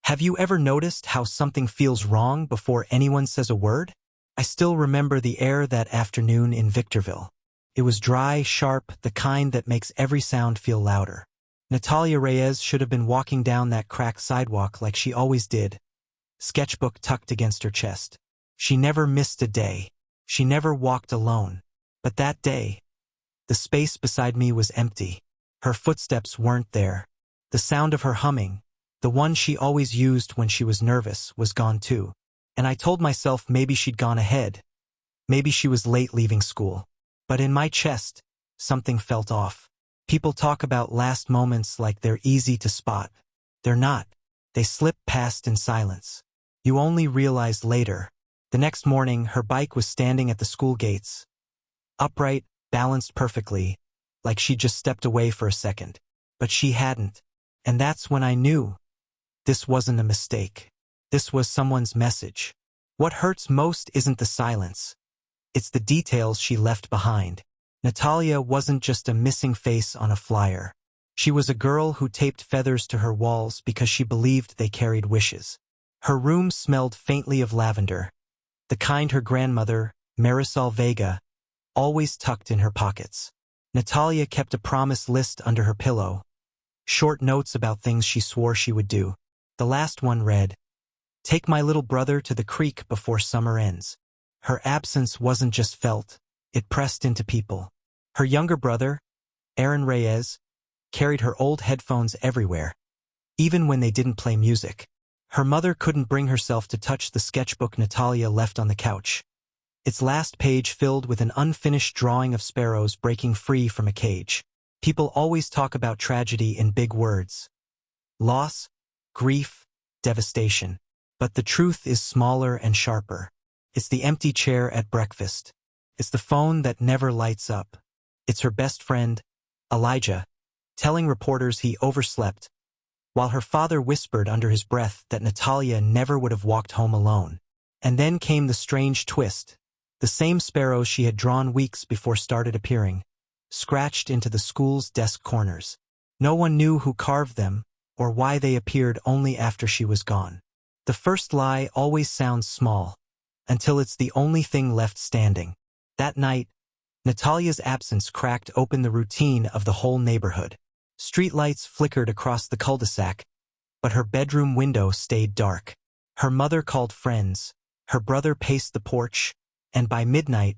Have you ever noticed how something feels wrong before anyone says a word? I still remember the air that afternoon in Victorville. It was dry, sharp, the kind that makes every sound feel louder. Natalia Reyes should have been walking down that cracked sidewalk like she always did, sketchbook tucked against her chest. She never missed a day. She never walked alone. But that day, the space beside me was empty. Her footsteps weren't there. The sound of her humming, the one she always used when she was nervous, was gone too. And I told myself maybe she'd gone ahead. Maybe she was late leaving school. But in my chest, something felt off. People talk about last moments like they're easy to spot. They're not. They slip past in silence. You only realize later. The next morning, her bike was standing at the school gates. Upright, balanced perfectly, like she'd just stepped away for a second. But she hadn't. And that's when I knew. This wasn't a mistake. This was someone's message. What hurts most isn't the silence. It's the details she left behind. Natalia wasn't just a missing face on a flyer. She was a girl who taped feathers to her walls because she believed they carried wishes. Her room smelled faintly of lavender, the kind her grandmother, Marisol Vega, always tucked in her pockets. Natalia kept a promise list under her pillow, short notes about things she swore she would do. The last one read, "Take my little brother to the creek before summer ends." Her absence wasn't just felt, it pressed into people. Her younger brother, Aaron Reyes, carried her old headphones everywhere, even when they didn't play music. Her mother couldn't bring herself to touch the sketchbook Natalia left on the couch, its last page filled with an unfinished drawing of sparrows breaking free from a cage. People always talk about tragedy in big words. Loss, grief, devastation. But the truth is smaller and sharper. It's the empty chair at breakfast. It's the phone that never lights up. It's her best friend, Elijah, telling reporters he overslept, while her father whispered under his breath that Natalia never would have walked home alone. And then came the strange twist. The same sparrows she had drawn weeks before started appearing, scratched into the school's desk corners. No one knew who carved them, or why they appeared only after she was gone. The first lie always sounds small, until it's the only thing left standing. That night, Natalia's absence cracked open the routine of the whole neighborhood. Streetlights flickered across the cul-de-sac, but her bedroom window stayed dark. Her mother called friends, her brother paced the porch, and by midnight,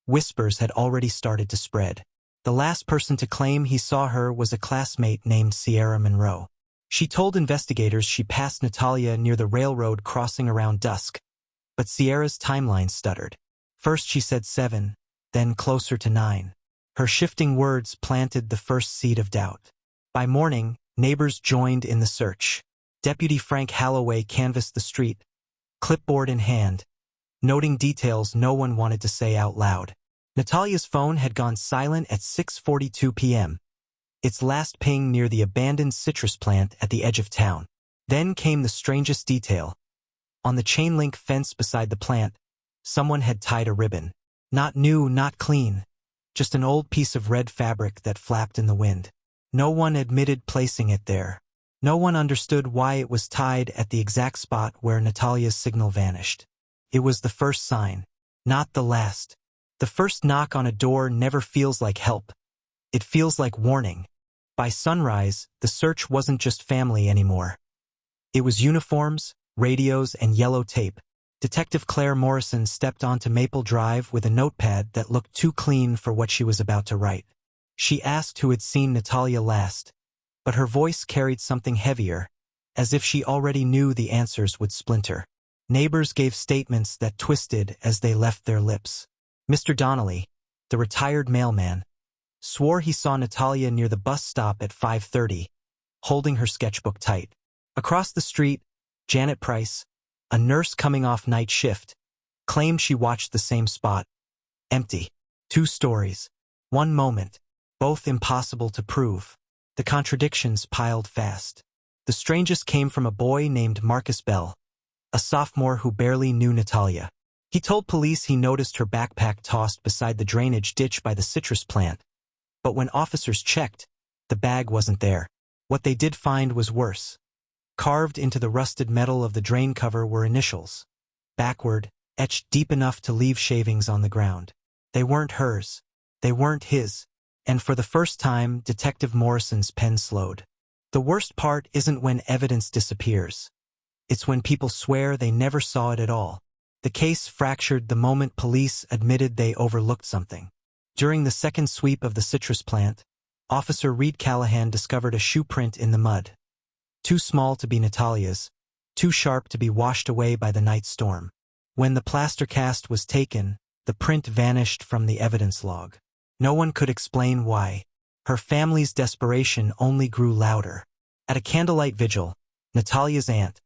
whispers had already started to spread. The last person to claim he saw her was a classmate named Sierra Monroe. She told investigators she passed Natalia near the railroad crossing around dusk, but Sierra's timeline stuttered. First she said 7, then closer to 9. Her shifting words planted the first seed of doubt. By morning, neighbors joined in the search. Deputy Frank Halloway canvassed the street, clipboard in hand, noting details no one wanted to say out loud. Natalia's phone had gone silent at 6:42 p.m., its last ping near the abandoned citrus plant at the edge of town. Then came the strangest detail. On the chain-link fence beside the plant, someone had tied a ribbon. Not new, not clean, just an old piece of red fabric that flapped in the wind. No one admitted placing it there. No one understood why it was tied at the exact spot where Natalia's signal vanished. It was the first sign, not the last. The first knock on a door never feels like help. It feels like warning. By sunrise, the search wasn't just family anymore. It was uniforms, radios, and yellow tape. Detective Claire Morrison stepped onto Maple Drive with a notepad that looked too clean for what she was about to write. She asked who had seen Natalia last, but her voice carried something heavier, as if she already knew the answers would splinter. Neighbors gave statements that twisted as they left their lips. Mr. Donnelly, the retired mailman, swore he saw Natalia near the bus stop at 5:30, holding her sketchbook tight. Across the street, Janet Price, a nurse coming off night shift, claimed she watched the same spot. Empty. 2 stories. 1 moment. Both impossible to prove. The contradictions piled fast. The strangest came from a boy named Marcus Bell, a sophomore who barely knew Natalia. He told police he noticed her backpack tossed beside the drainage ditch by the citrus plant. But when officers checked, the bag wasn't there. What they did find was worse. Carved into the rusted metal of the drain cover were initials, backward, etched deep enough to leave shavings on the ground. They weren't hers. They weren't his. And for the first time, Detective Morrison's pen slowed. The worst part isn't when evidence disappears. It's when people swear they never saw it at all. The case fractured the moment police admitted they overlooked something. During the second sweep of the citrus plant, Officer Reed Callahan discovered a shoe print in the mud. Too small to be Natalia's, too sharp to be washed away by the night storm. When the plaster cast was taken, the print vanished from the evidence log. No one could explain why. Her family's desperation only grew louder. At a candlelight vigil, Natalia's aunt,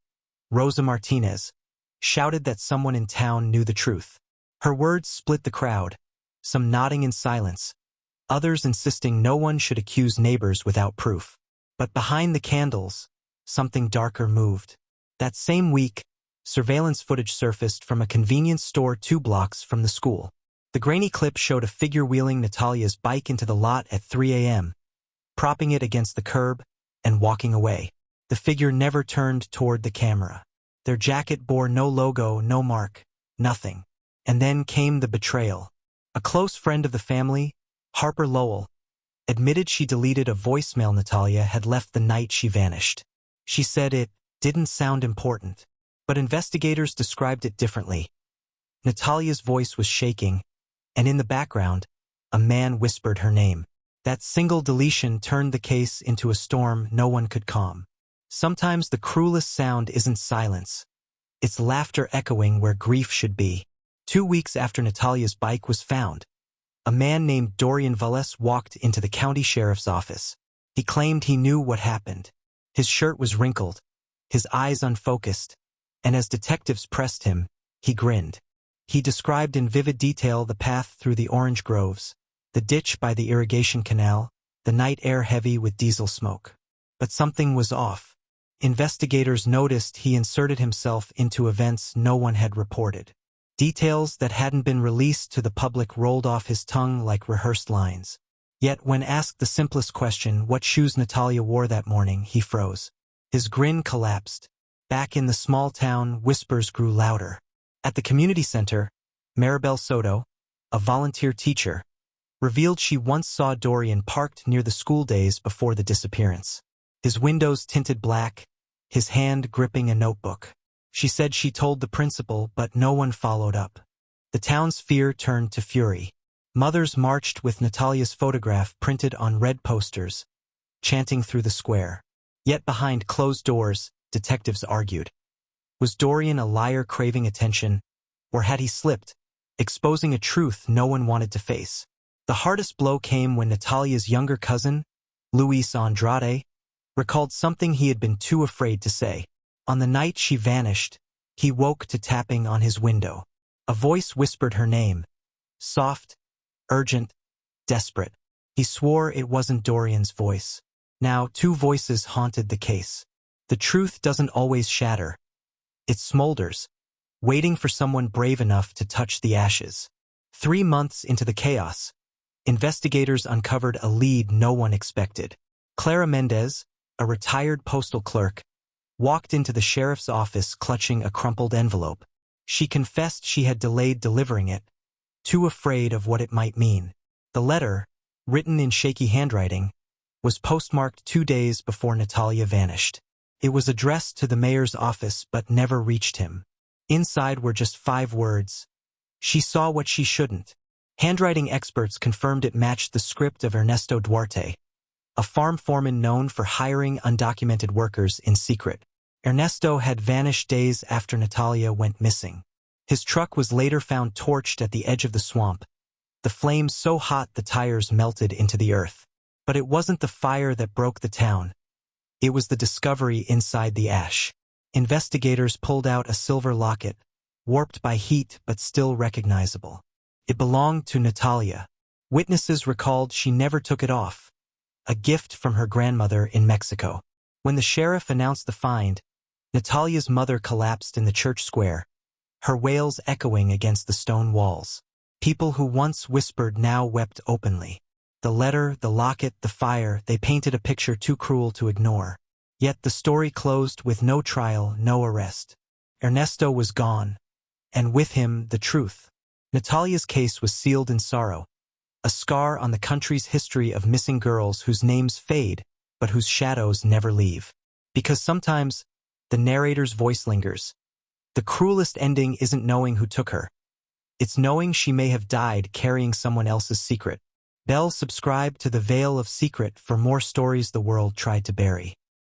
Rosa Martinez, shouted that someone in town knew the truth. Her words split the crowd, some nodding in silence, others insisting no one should accuse neighbors without proof. But behind the candles, something darker moved. That same week, surveillance footage surfaced from a convenience store 2 blocks from the school. The grainy clip showed a figure wheeling Natalia's bike into the lot at 3 a.m., propping it against the curb and walking away. The figure never turned toward the camera. Their jacket bore no logo, no mark, nothing. And then came the betrayal. A close friend of the family, Harper Lowell, admitted she deleted a voicemail Natalia had left the night she vanished. She said it didn't sound important, but investigators described it differently. Natalia's voice was shaking, and in the background, a man whispered her name. That single deletion turned the case into a storm no one could calm. Sometimes the cruelest sound isn't silence. It's laughter echoing where grief should be. 2 weeks after Natalia's bike was found, a man named Dorian Valles walked into the county sheriff's office. He claimed he knew what happened. His shirt was wrinkled, his eyes unfocused, and as detectives pressed him, he grinned. He described in vivid detail the path through the orange groves, the ditch by the irrigation canal, the night air heavy with diesel smoke. But something was off. Investigators noticed he inserted himself into events no one had reported. Details that hadn't been released to the public rolled off his tongue like rehearsed lines. Yet when asked the simplest question, what shoes Natalia wore that morning, he froze. His grin collapsed. Back in the small town, whispers grew louder. At the community center, Maribel Soto, a volunteer teacher, revealed she once saw Dorian parked near the school days before the disappearance. His windows tinted black, his hand gripping a notebook. She said she told the principal, but no one followed up. The town's fear turned to fury. Mothers marched with Natalia's photograph printed on red posters, chanting through the square. Yet behind closed doors, detectives argued. Was Dorian a liar craving attention, or had he slipped, exposing a truth no one wanted to face? The hardest blow came when Natalia's younger cousin, Luis Andrade, recalled something he had been too afraid to say. On the night she vanished, he woke to tapping on his window. A voice whispered her name. Soft, urgent, desperate. He swore it wasn't Dorian's voice. Now 2 voices haunted the case. The truth doesn't always shatter. It smolders, waiting for someone brave enough to touch the ashes. 3 months into the chaos, investigators uncovered a lead no one expected. Clara Mendez, a retired postal clerk, walked into the sheriff's office clutching a crumpled envelope. She confessed she had delayed delivering it, too afraid of what it might mean. The letter, written in shaky handwriting, was postmarked 2 days before Natalia vanished. It was addressed to the mayor's office but never reached him. Inside were just 5 words. She saw what she shouldn't. Handwriting experts confirmed it matched the script of Ernesto Duarte, a farm foreman known for hiring undocumented workers in secret. Ernesto had vanished days after Natalia went missing. His truck was later found torched at the edge of the swamp, the flames so hot the tires melted into the earth. But it wasn't the fire that broke the town. It was the discovery inside the ash. Investigators pulled out a silver locket, warped by heat but still recognizable. It belonged to Natalia. Witnesses recalled she never took it off, a gift from her grandmother in Mexico. When the sheriff announced the find, Natalia's mother collapsed in the church square, her wails echoing against the stone walls. People who once whispered now wept openly. The letter, the locket, the fire, they painted a picture too cruel to ignore. Yet the story closed with no trial, no arrest. Ernesto was gone, and with him the truth. Natalia's case was sealed in sorrow, a scar on the country's history of missing girls whose names fade, but whose shadows never leave. Because sometimes the narrator's voice lingers. The cruelest ending isn't knowing who took her. It's knowing she may have died carrying someone else's secret. Subscribe to the Veil of Secret for more stories the world tried to bury.